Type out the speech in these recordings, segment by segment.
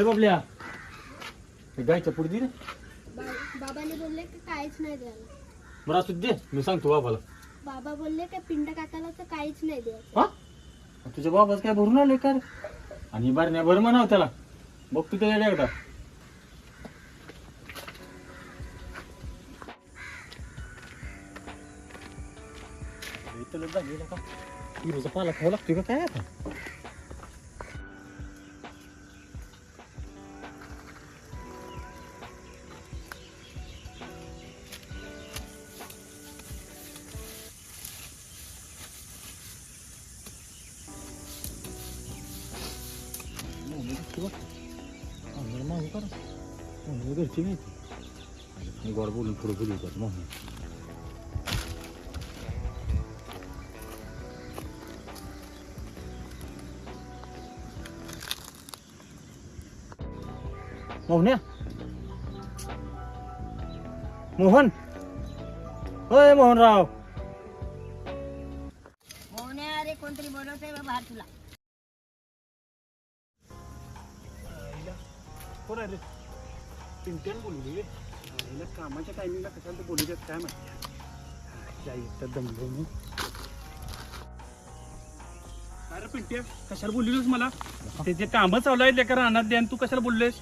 बाबल्या गायच्या पुढे दे रे. बाबाने बोलले की काहीच नाही द्यायला. मला असू दे, मी सांगतो बाबाला. बाबा बोलले की पिंड काकाला तर काहीच नाही द्यायचं. हा तुझ्या बाबाच काय भरून आले का रे? आणि बारण्या भर म्हणाव त्याला. बघ तू त्याच्या एकदा का हिरोचा पाला खावा लागतोय का काय आता? घरची नाही गोड बोलून पुढे बोलू का मोहन. मोहन्या मोहन होय मोहनराव. मोहन्या रे कोणतरी बोलवतंय बाबा तुला. कोण आहे रे? पिंट्याने बोलवली रे. कामाच्या टायमिंगला कशाला बोलू देत काय माहिती. दमलो. अरे पिंट्या कशाला बोललीस मला? ते जे काम चालू आहेत लेकर रानात द्या तू कशाला बोललेस?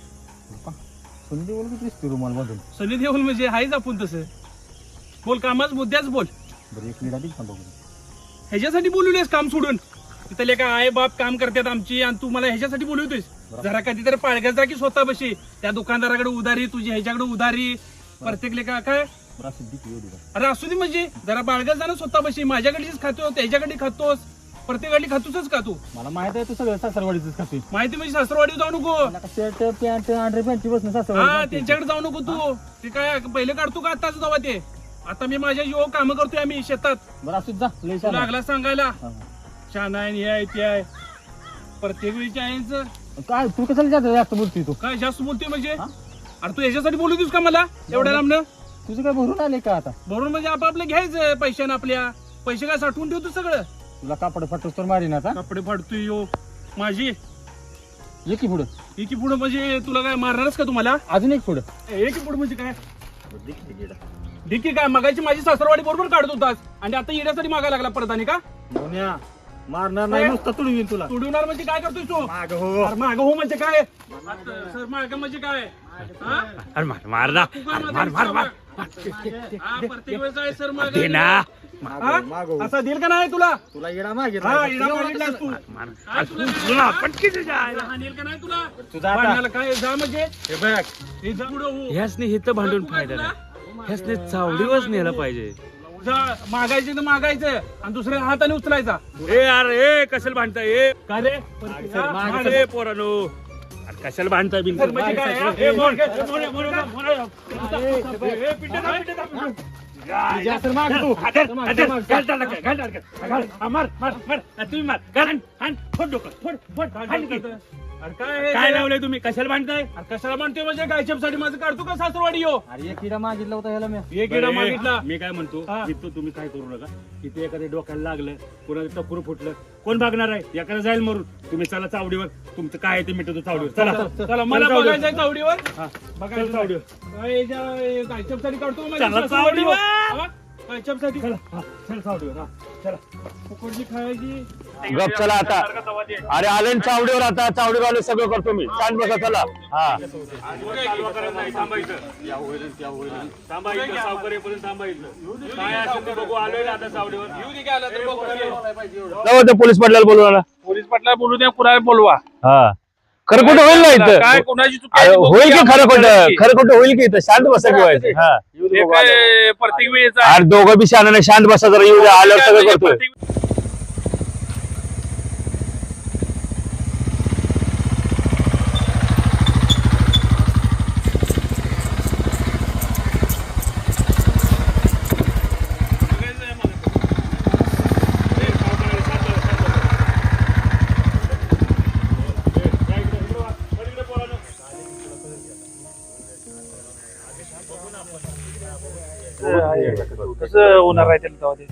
सनी देवल किती दिसते रुमाल मधून. सनी देवल म्हणजे हायच आपण तसं बोल. कामाच मुद्द्याच बोल. बरं एक मिनिट आधी सांगतो. ह्याच्यासाठी बोलवलेस काम सोडून? तिथं लेका आई बाप काम करतात आमची आणि तू मला ह्याच्यासाठी बोलवतोयस? जरा कधीतरी पाळग्यात जा की स्वतः बशी. त्या दुकानदाराकडे उधारी, तुझी ह्याच्याकडे उधारी, प्रत्येक लेका काय. अरे असू दे म्हणजे जरा बाळगत जा ना स्वतः बशी. माझ्याकडेच खातो त्याच्याकडे खातोस, प्रत्येकाकडे खातोच का तू? मला माहित आहे तू सगळं सासरवाडीच खातोय. माहिती म्हणजे सासरवाडी जाऊ नको. शर्ट पॅन्ट अंडर पॅन्ट बसून हा सासरवाडी. त्यांच्याकडे जाऊ नको तू. ते काय पहिले काढतो का आताच जावा ते? आता मी माझ्या योग काम करतोय आम्ही शेतात. बरं असू जा. लय तू लागला सांगायला छान आहे हे आहे ते आहे. प्रत्येक वेळीच्या आहेच. काय तू कशाला जास्त बोलतोय तू? काय जास्त बोलतोय म्हणजे? अरे तू याच्यासाठी बोलतोस का मला एवढ्या लांबनं? तुझं काय भरून आले का आता? भरून म्हणजे आपापलं घ्यायचं पैशानं. आपल्या पैसे काय साठवून ठेवतो सगळं. तुला कापड फाटूस तर मारीन आता. कपडे फाडतोय यो माझी. ये की पुढं. एकी पुढं म्हणजे तुला काय मारणारच का तुम्हाला? अजून एक पुढं. एकी पुढं म्हणजे काय? डिक्की काय मगाची माझी सासरवाडी बरोबर काढत होतास आणि आता येण्यासाठी मागायला लागला परत आणि का? मोन्या मारणार नाही, नुसतं तुडवीन तुला. तुडवणार म्हणजे काय करतोय तू? माग हो. अरे मागं हो म्हणजे काय? सर मागं म्हणजे काय? हा? अरे मार ना. मार मार मार हा, प्रत्येक वेळेस आहे सर मागं. दे ना. माग हो. असा देईल का नाही तुला? तुला येडा मागे हा, इडा मागितलास तू. मार. हा, तुला तुला पटकी तुझ्या तुला हा देईल का नाही तुला? तुझा आता. भांडणाला काय जा म्हणजे हे बघ हे जा पुढं हो. ह्यासने हिथं भांडून फायदा नाही. ह्यासने चावडीवरच नेलं पाहिजे. जा, मागायचं तर मागायचं आणि दुसऱ्या हाताने उचलायचा. ए अरे कशाला भांडताय? ए का रे? अरे पोरानो अरे कशाला भांडताय बिन सर म्हणजे काय? हे मोड घे, हे मोड, मोड, मोड, मोड. हे पिंट्या दाब, पिंट्या दाब. जास्त माग तू. अरे काय काय लावलंय तुम्ही? कशाला भांडताय? कशाला म्हणतोय म्हणजे गायच्यासाठी माझं काढतो का सासरवाडी यो? अरे एक किडा मागितला होता ह्याला मी. एक किडा मागितला. मी काय म्हणतो हा. इथं तुम्ही काय करू नका. इथे एखाद्या डोक्याला लागलं, कोणाचं टपूर फुटलं, कोण भागणार आहे? एखादा जाईल मरून. तुम्ही चला चावडीवर. तुमचं काय आहे ते मिटवतो चावडीवर. चला चला मला चावडीवर. बघायचंय चावडीवर. हा. बघायचं चला चावडीवर. गायच्यासाठी काढतो माझ्या चला सासरवाडी यो. चावडीवर. हा? गायच्यासाठी चला चावडीवर. हा चला. फुकटची खायची. गप चला आता. अरे आले ना चावडीवर. आता चावडीवर आले सगळं करतो मी. शांत बसा चला. हा जाऊ दे, पोलीस पाटलाला बोलवा ना. पोलीस पाटला बोलू द्या, कुणाला बोलवा. हा खरं कुठं होईल ना काय इथं? कोणाची चुकी अरे आहे ती बघूया. होईल की खरं खोटं? खरं खोटं होईल की इथं? शांत बसा की व्हायचं. हा हे काय प्रत्येक वेळेस आहे. अरे दोघं बी शांत नाही. शांत बसा जरा. येऊ द्या. आल्यावर सगळं करतोय. प्रत्येक- कसं होणार आहे त्याला तेव्हा ते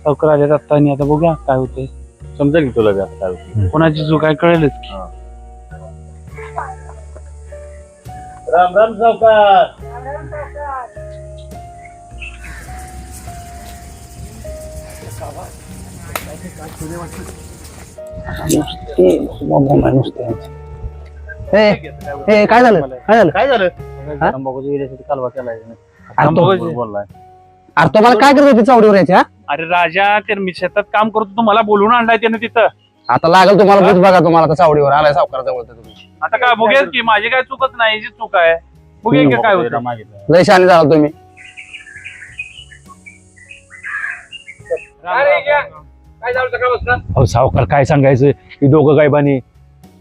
लवकर आले आता आणि आता बघूया काय होते. समजेल की तुला बी आता काय होतं. कोणाची चूक आहे कळेलच की. राम राम सावकार. काय झालं काय झालं तंबाखूच्या विड्यासाठी कालवा केलाय. बोललाय अरे तो मला काय करत होती चावडीवर याच्या अरे राजा ते मी शेतात काम करतो तुम्हाला बोलून आणलाय त्यानं तिथं. आता लागल तुम्हाला बुज बघा तुम्हाला आता चावडीवर आलाय सावकाराजवळ तुम्ही आता काय बघेल की माझी काय चुकत नाही जी चूक आहे बघेल की काय होतं. लय शाने झाला तुम्ही काय झालं सकाळपासून? अहो सावकार काय सांगायचं ही दोघं गायबानी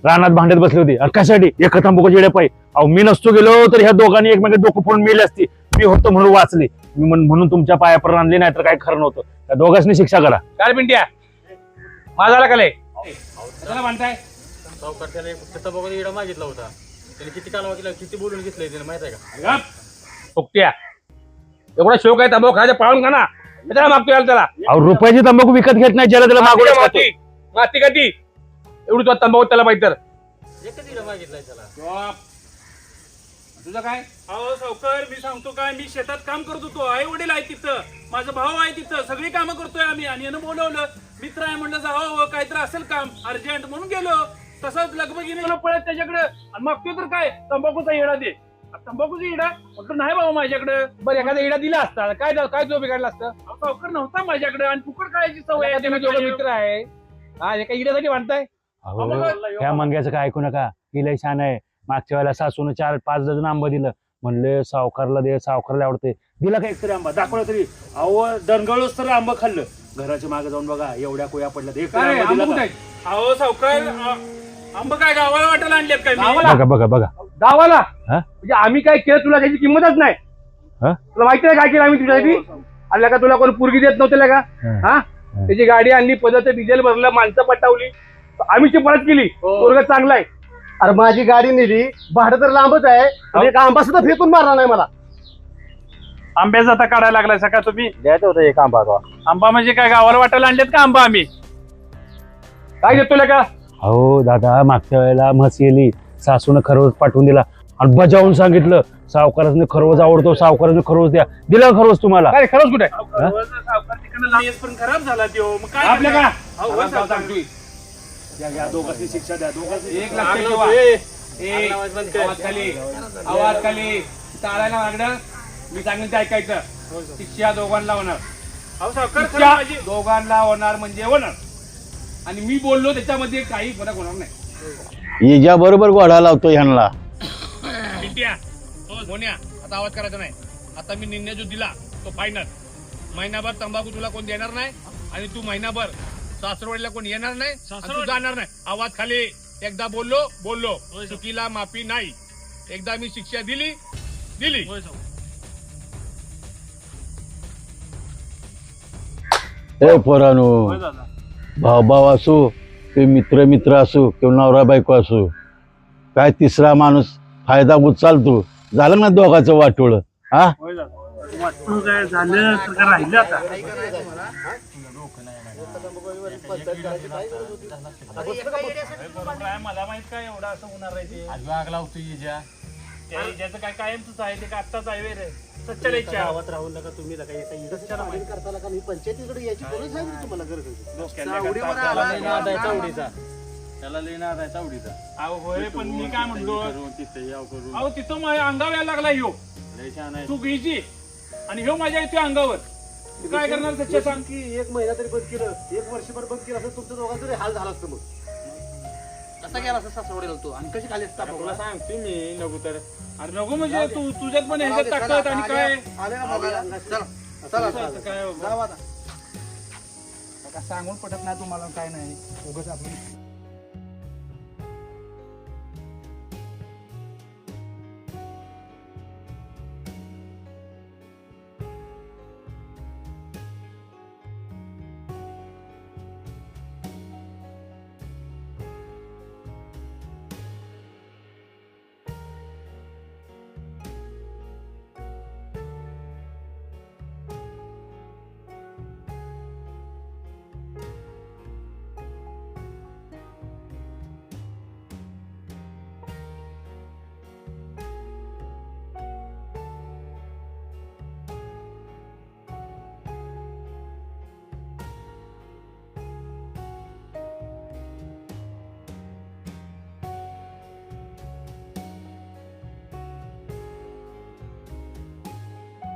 रानात भांडत बसली होती. अरे कशासाठी एका तंबाखूच्या येड्या पायी. अहो मी नसतो गेलो तर ह्या दोघांनी एकमेकांना डोकं फोडून मेली असती. मी होतो म्हणून वाचली. मी म्हणून तुमच्या पायापर्यंत आणली नाही तर काय खरं नव्हतं. त्या दोघांनी शिक्षा करा. काय रे पिंट्या माझा का लय कशाला म्हणताय? सावकार त्याने फक्त तंबाखूचा विडा मागितला होता. त्याने किती कालवा केला किती बोलून घेतलंय त्याने माहित आहे का? फुकट्या एवढा शोक आहे तंबाखू खायचा पाळून खा ना. त्याला मागतो यायला त्याला अहो रुपयाची तंबाखू विकत घेत नाही ज्याला त्याला मागून माती माती का ती एवढी तुला तंबाखू त्याला पाहिजे तर एकच विडा मागितलाय त्याला. तुझं काय? अहो सावकार मी सांगतो काय मी शेतात काम करत होतो. आई वडील आहे तिथं माझा भाऊ आहे तिथं सगळी कामं करतोय आम्ही आणि यानं बोलवलं मित्र आहे म्हणलं जावं काहीतरी असेल काम अर्जंट म्हणून गेलो. तसंच लगबगीने गेलो पळत त्याच्याकडे आणि मागतोय तर काय तंबाखूचा येडा दे. तंबाखूचा इडा म्हटलं नाही बाबा माझ्याकडे. बरं एखादा इडा दिला असता काय जो बिघडला असतं. सावकार नव्हता माझ्याकडे आणि फुकट खायची सवय आहे. तुम्ही दोघं मित्र आहे हा एका इड्यासाठी म्हणताय. अहो ह्या मंग्याचं काय ऐकू नका. ही लय छान आहे. मागच्या वेळेला सासून 4-5 डझन आंबा दिलं. म्हणले सावकारला दे सावकारला आवडते. दिला का एकतरी आंबा दाखवला तरी. अहो दणगळच तर आंबा खाल्लं. घराच्या मागे जाऊन बघा एवढ्या कोया पडल्या. अहो सावकार आंबा काय गावाला वाटायला आणलेत काय? बघा बघा बघा गावाला हा? म्हणजे आम्ही काय केलं तुला त्याची किंमतच नाही. हा? तुला माहिती आहे काय केलं आम्ही तुझ्यासाठी? आल्या का तुला कोण पोरगी देत नव्हते का? हा त्याची गाडी आणली पदार्थ डिझेल भरलं माणसं पटावली आम्ही ती परत केली. पोरग चांगला आहे. अरे माझी गाडी नेली भाडं तर लांबच आहे आणि एक आंबा सुद्धा फेकून मारला नाही मला. आंब्याचा आता काढायला लागलाय सकाळ तुम्ही. द्यायचं होतं एक आंबा तो. आंबा म्हणजे काय गावाला वाटायला आणलेत का आंबा आम्ही? काय देतो का? अहो दादा मागच्या वेळेला म्हस येली सासून खरवस पाठवून दिला आणि बजावून सांगितलं सावकाराने खरवस आवडतो सावकाराने खरवस द्या. दिला खरवस तुम्हाला? काय खरंच कुठे सावकार तिकडनं पण खराब झाला त्यो. मग काय आपल्या का? अहो, सांगतोय. या दोघांची शिक्षा द्या. दोघांची एक लक्षात ठेवा. आवाज खाली आवाज खाली चालायला लागलं मी सांगेन ते ऐकायचं. शिक्षा दोघांना होणार. अहो सावकार शिक्षा दोघांना होणार म्हणजे होणार आणि मी बोललो त्याच्यामध्ये काही फरक होणार नाही. हिच्या बरोबर गोडा लावतो ह्यांना. पिंट्या मोन्या आता आवाज करायचा नाही. आता मी निर्णय जो दिला तो फायनल. महिनाभर तंबाखू तुला कोण देणार नाही आणि तू महिनाभर सासरवाडीला कोण येणार नाही आणि तू जाणार नाही. आवाज खाली. एकदा बोललो चुकीला माफी नाही. एकदा मी शिक्षा दिली ए पोरानो भाऊ असो किंवा मित्र असो किंवा नवरा बायको असो काय तिसरा माणूस फायदा उचलतो. झालं ना दोघांचं वाटोळ. हा काय झालं तर राहिलं आता. मला माहित काय एवढं असं होणार आहे ते. आग लावतो हिच्या. ज्याचं काय कायमच आहे ते काय आत्ताच आहे रे. सच्चा इच्छा गावात राहून नका तुम्ही नका करताना का मी पंचायतीकडे यायची कोणी सांगितलं तुम्हाला त्याला लेणं आता चावडीचा. अहो होय पण मी काय म्हणतो अहो तिथं माझ्या अंगावर यायला लागला ह्यो तू घ्यायची आणि ह्यो माझ्या इथे अंगावर. तू काय करणार सच्चा सांग? की 1 महिना तरी बंद केलं 1 वर्षभर बंद केलं असं तुमच्या दोघांचं तरी हाल झाला असतं. मग कसा गेला असं सासवडे लावतो आणि कशी खाली तुला सांगते मी नको तर. अरे नको म्हणजे तू तुझ्यात पण ह्याच्यात ताकद आणि काय आले ना बघायला. चला काय जाऊ आता. सांगून पटत नाही तुम्हाला काय नाही उगाच आपण